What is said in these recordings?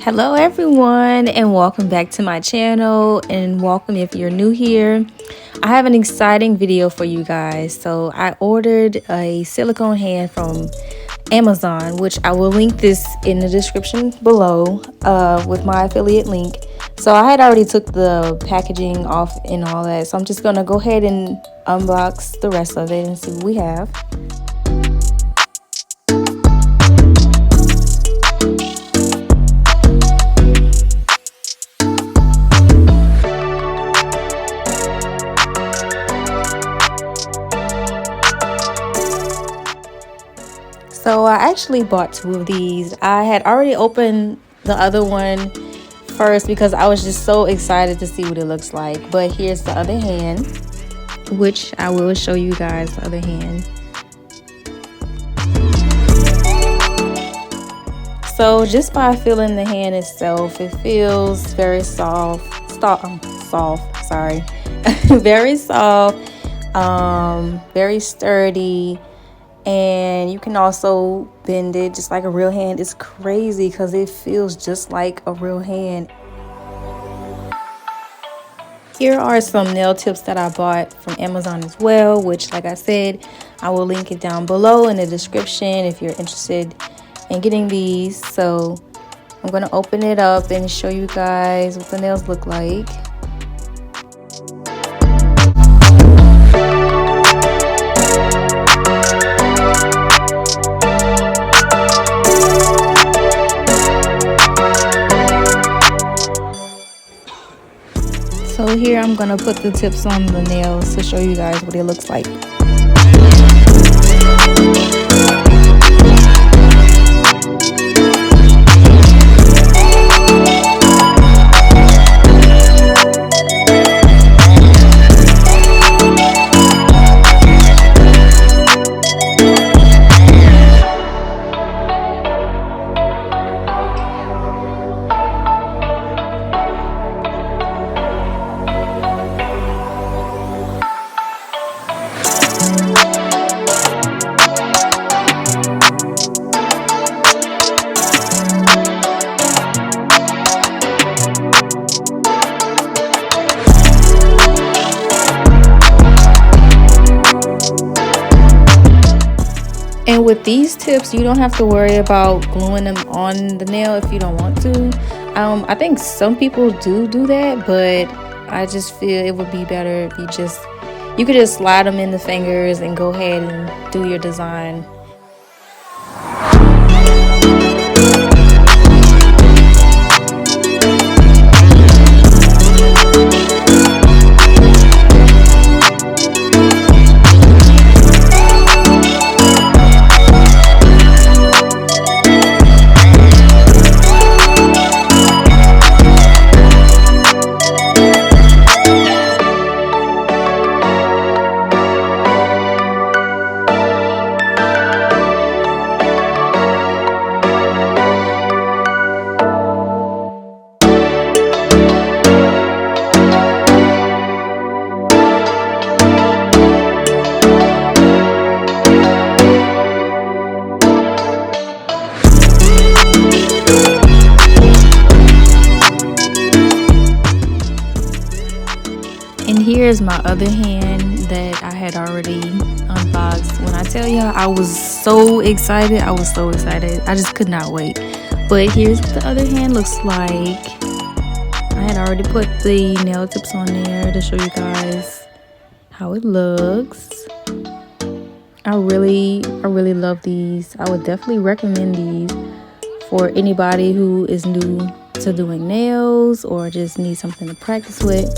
Hello everyone, and welcome back to my channel, and welcome if you're new here. I have an exciting video for you guys. So I ordered a silicone hand from Amazon, which I will link this in the description below with my affiliate link. So I had already took the packaging off and all that, so I'm just gonna go ahead and unbox the rest of it and see what we have. So I actually bought two of these. I had already opened the other one first because I was just so excited to see what it looks like. But here's the other hand, which I will show you guys the other hand. So just by feeling the hand itself, it feels very very soft, very sturdy. And you can also bend it just like a real hand. It's crazy because it feels just like a real hand. Here are some nail tips that I bought from Amazon as well, which, like I said, I will link it down below in the description if you're interested in getting these. So I'm going to open it up and show you guys what the nails look like. So here I'm gonna put the tips on the nails to show you guys what it looks like. And with these tips, you don't have to worry about gluing them on the nail if you don't want to. I think some people do that, but I just feel it would be better if you could just slide them in the fingers and go ahead and do your design. And here's my other hand that I had already unboxed. When I tell y'all I was so excited, I just could not wait. But here's what the other hand looks like. I had already put the nail tips on there to show you guys how it looks. I really love these. I would definitely recommend these for anybody who is new to doing nails or just needs something to practice with.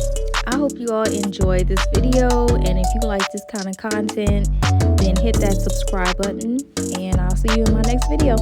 I hope you all enjoyed this video, and if you like this kind of content, then hit that subscribe button, and I'll see you in my next video.